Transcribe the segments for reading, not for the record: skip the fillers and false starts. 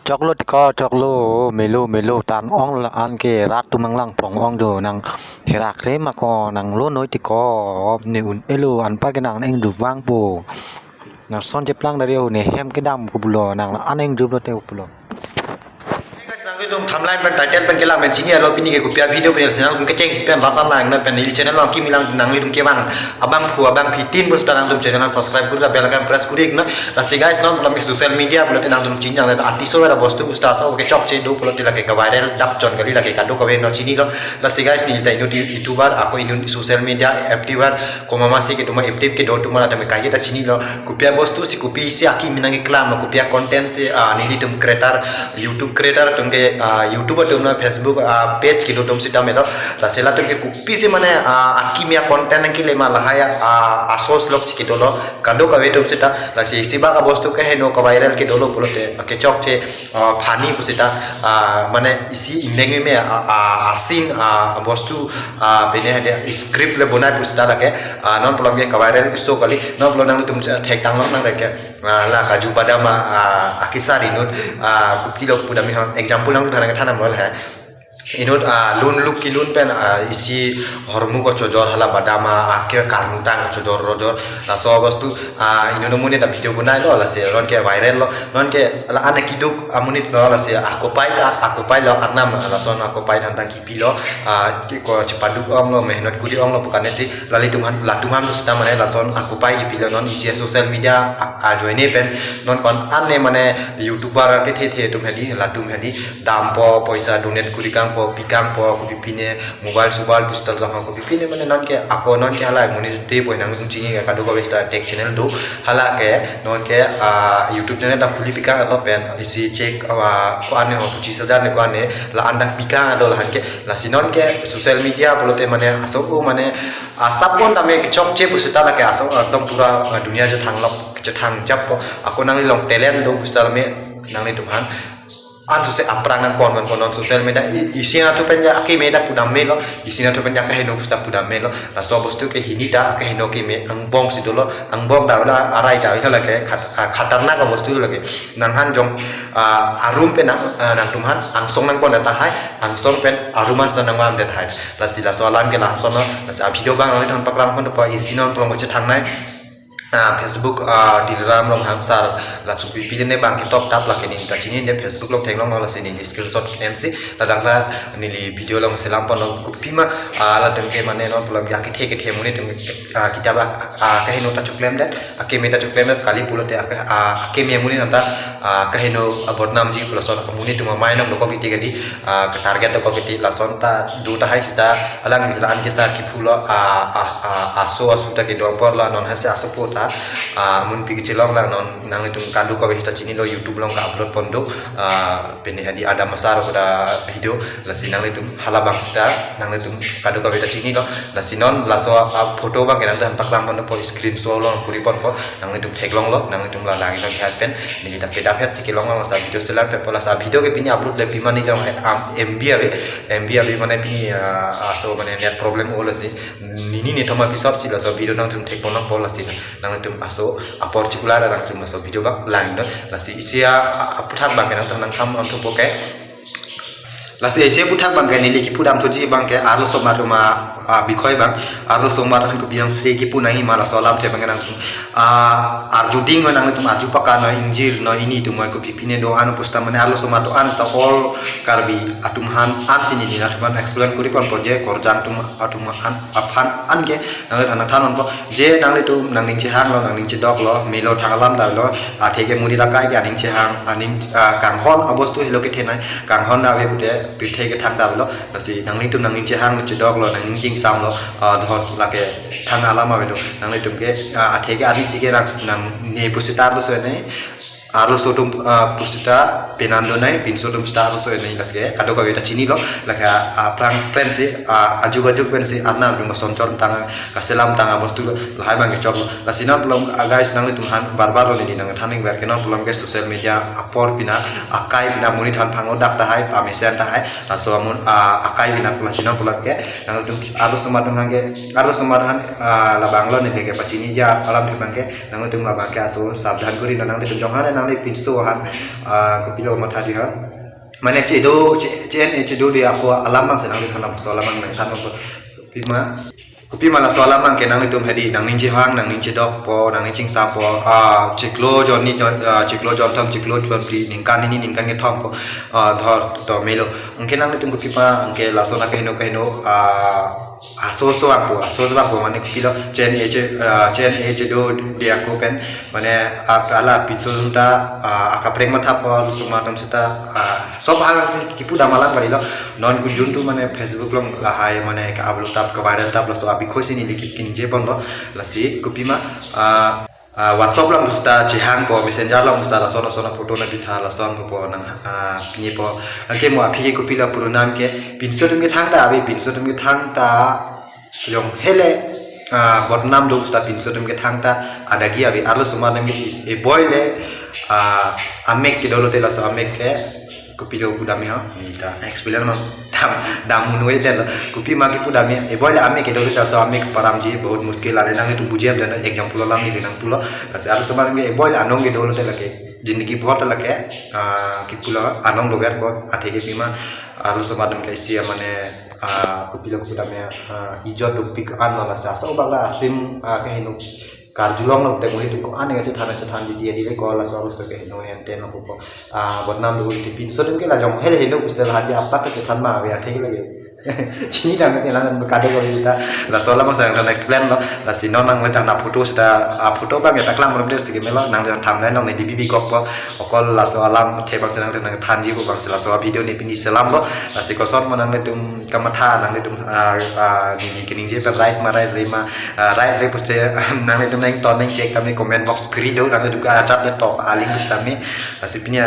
Choklo tiko choklo melu melu tan ong la an ke rat tu mang lang plong ong do nang thirak re ma ko nang lo noi tiko ni un elu an pa ke nang eng du wang po nang son je plang da reu ne hem ke dam ku bulo nang an eng du lo te bulo timeline pen title pen kela men sini alo pini ke kupia video pen channel kum keceng spen lasan lang na pen ili channel ki milang nang lidum ke bang abang pu abang pitin bus tanang dum channel subscribe kuri bel kan press kuri na rasti guys non pelam social media bulat nang dum chini nang artiso era bostu usta so ke chok che do pulo tila ke viral dap jon gali lagi kado ko no chini lo rasti guys ni ta youtuber ako in social media activer ko mama si ke tuma active ke do tuma ta me kai ta chini lo kupia bostu si kupi si aki minangi klam kupia content si ni lidum creator youtube creator tum ke YouTube atau na Facebook page gitu tom sita melo la sela tom ke kupi se mane akimia content yang kile malah ya asos lok si gitu lo kado ka tom sita la si siba ka bostu ke heno ka viral ke dolo pulote ke chok che phani pusita mane isi indeng me asin bostu bene ada script le bonai pusta la ke non pulang ke ka viral so kali non pulang nang tum thek tang lok nang ke la kaju badama akisari nut kupilo pudami example nang thana mol hai inut lun luk kilun pen isi hormu ko chojor hala badama ake karmutang chojor rojor la so bastu inu mune da video bunai lo la se ron ke viral lo non ke la ana kiduk amunit lo la se akopai lo arnam la son akopai tantang kipilo ko cepaduk om lo mehnat kuri om lo bukan si lali tuman la tuman lo sta mane la son akopai kipilo non isi social media joine pen non kon ane mane youtuber ke the tum hedi la tum hedi dampo poisa donate kuri kam pikang po ko pipine mobile subal pistol la ko pipine mane non ke ako non ke hala muni te po nang tum chingi ka do ko sta tech channel do hala ke non ke youtube channel da khuli pikang lo pen isi check ko ane ho 25000 ne ko ane la anda pikang do la hanke la sinon ke social media bolote mane aso ko mane sapon tame ke chok che pusita la ke aso ekdom pura dunia je thang lok je thang jap ko ako nang long talent do pusita me nang ni tumhan an sose aprangan pon social media isina tu penja aki meda pudam melo isina tu penja ka heno pusta pudam melo la so bostu ke hinita ka heno ke me ang bong sidolo ang bong da wala arai da hala ke khatarna ka bostu lage nang han jong arum pe nang tumhan ang song nang pon ta hai ang song pen aruman sa nang wam det hai la sila so alam ke la so no la video bang nang thon pakram kon pa isina pon mo che thang nai Facebook di dalam long hansar la supi pilih bang top tap la kini ta chini ne Facebook long teng long la sini di screenshot MC la dang la ni li video long selam pon long kupima la deng ke mane non pulam ya ke the muni tum kita ba ka hino ta chuklem dat ake me ta chuklem kali pulote ake me muni nanta ka hino bodnam ji puloson muni tum mai nam loko kiti gadi ka target loko kiti la son ta du ta hai sita alang ni la an ke sa ki phulo aso asuta ke dong por la non hase aso pota mun pi cilong lang non nang itu kadu ko kita chini lo YouTube long ka upload pondo pene hadi ada masar pada video la sinang itu halabang sta nang itu kadu ko kita chini lo la sinon la so photo bang kan tan paklang pondo po screen so lo kuri pon po nang itu theklong lo nang itu la langi non hat pen ni kita peda pet sikilong lo sa video selar pe pola sa video ke pini upload le pimani jong MB ave mane pini so mane net problem ola si nini ni thoma pisop sila so video nang tum thek pon pola si nang tum aso apor chikular nang tum so video bak lang don la si isia aputhak bang nang tham on thupo ke la si isia puthak bang ni liki pudam thoji bang ke aro somar ma bikhoi bang aro somar han ko biang se ki punai mala solam te bang nang arjuding nang tum arju paka no injir no ini tum ko pipine do anu pusta mane aro somar do an sta all karbi atum han an sini ni atman explain kuri pon proje korjan tum atum han aphan an ke nang thanon ko je nang le tum nang ning che hang lo nang ning che dok lo melo thagalam da lo theke muni la kai ya ning che hang aning kang hon abostu helo ke thenai kang hon da we bude pi theke thang da lo la si nang ning tum nang ning che hang che dok lo nang ning jing sam lo dhot la ke thang alama we lo nang le tum ke theke ani si ke nang ne pusita lo so ne aro sotum pusita penando nai pin sotum star so nei laske kado ka beta chini lo laka prang prensi aju pensi arna dum soncor tang kaselam tang bostu lahai bang chok la sinan plom guys nang tum han barbar lo ni nang thaning ber kenon plom ke social media apor pina akai pina muni than phango dak ta hai mesen ta hai so amun akai pina la sinan plom ke nang tum aro somadung hange aro somadhan la banglo ni ke pachini ja alam bang ke nang tum la bang ke aso sabdhan kuri nang tum jonghan nang le pinso han kupilo ma thadi ha mane cedo cen cedo dia aku alam bang senang di kana soalam bang nang tan Kopi malah soalam mang kenang itu hadi nang ninci hang nang ninci dok po nang ninci sapo ciklo joni ciklo jontom ciklo jual beli ningkan ini ningkan ke tom po thor to melo kenang itu kopi pa ke lasona ke heno aso apa mana kopi lo chen eje do dia aku pen mana ala pizza unta akapreng mata po semua tam sita sob hal kipu damalan bari lo non kunjun tu mana Facebook lo lahai mana ka upload tab ke viral tab lo abi khosi ni dikit kin je bon lo lasi kopi ma WhatsApp lang musta jihang po messenger lang musta la sona foto na bitha la song po nang pinye po ke mo api kopi la puro nam ke pinso dum ke thang da abi pinso dum ke thang ta yung hele botnam do sta pinso dum ke thang ta ada gi abi arlo suma dum ke e boile amek ke dolo te la sta amek ke kopi do pudami ha ta experience ma dam munoi den kopi ma ke pudami e boile amek ke dolo ta sta amek param ji bahut muskil ale nang itu bujiam dan example lam ni nang pulo bas arlo suma dum ke e boile anong ke dolo te la ke जिंदगी बहुत लगे कि पुला आनंद लोगर बहुत आते के बीमा आलू समादम के इसी मने कुपिला कुपिला में इजोत पिक आन वाला चासा उबाला सिम के हिनो कारजुलोंग लोग तेमुली तुमको आने के थान दी दिए कॉल आसो आलू के हिनो एंटेन को बदनाम लोग टिपिन सोदम के लाजों हेले हिनो कुछ हादी आपा के थान मा आवे आते के लगे Cini dah nanti lah berkado kalau kita lah soalnya masa yang explain lo lah si non nang letak foto sudah foto bang kita kelang belum terus segini lo nang jangan tambahin nang di bibi kok okol lah soalam tebang senang nang tanji ko bang soal video ni pini selam lo lah si koson menang letum kamata nang letum ni kening je per right marai lima right repost nang letum nang ton nang cek kami comment box video nang letum ka chat laptop aling bus kami lah si punya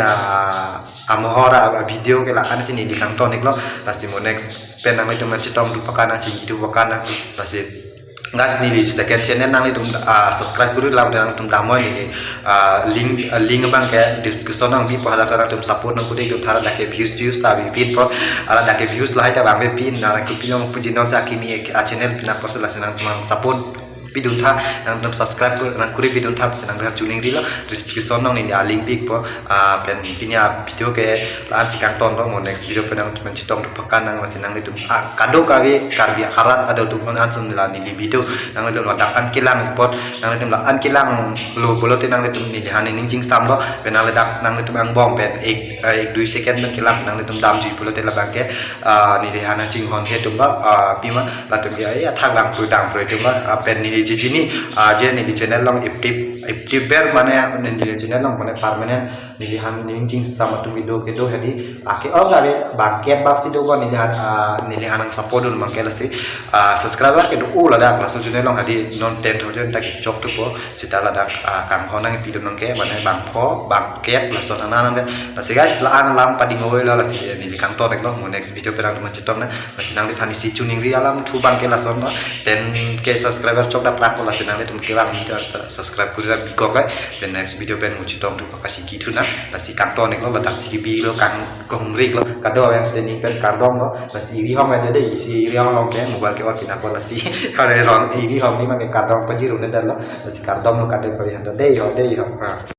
amohora video ke lah kan sini di kantor nih lo lah si mau next penang itu macam tu pakana cinggi tu pakana masih nggak sendiri second channel nang itu subscribe dulu lah dan tum tamu ini link bang kayak deskripsi nang bi pada cara tum support nang kuda itu thara dak views tapi pin po ala dak views lah itu bang pin nang kupi nang puji nang sakini channel pina porselah senang tum support pidun tha nang tum subscribe nang kuri pidun tha senang tum tuning dilo deskripsi nang ini link big po pen pinya video ke lan cikang ton mo next video penang tum citong tu pakana nang senang itu kado kawe karbi harat ada tu man ansun nilani di video nang itu ladakan kilang pot nang itu ladan kilang lo bolot nang itu ni hani ning jing stam lo penang ladak nang itu ang bom pen 1 2 second nang kilang nang itu dam ji bolot la bangke ni hana jing hon he tum ba pima la tum ya thang lang pu dang pro tum ba pen ni di sini aja nih di channel long aktif ber mana nih di channel long mana permanen nilihan ninjing sama tu video gitu jadi akhir gak bangket bak sido kan nilihan ang support dulu mangkel sih subscriber ke dulu ada langsung channel long hadi non 10,000 tak cok tu po sita ada kang honang video nangke mana bangket langsung anak nasi guys lah alam padi ngoi lah sih nili kantor nek long next video perang teman cetok na masih nang ditani si tuning ri alam tu bangket langsung no 10k subscriber cok plat pola senang itu mungkin kita subscribe kuda bikok dan next video pen muci tong tu kasih gitu nah nasi kantor nih lo ledak si bibi lo kan kongrik lo kado yang sudah nyimpen kardong lo nasi iri hong aja deh isi iri hong ke mobile ke waktu nak nasi ada orang iri hong ni makai kardong pajiru nih dah lo nasi kardong lo kado pilihan deh yo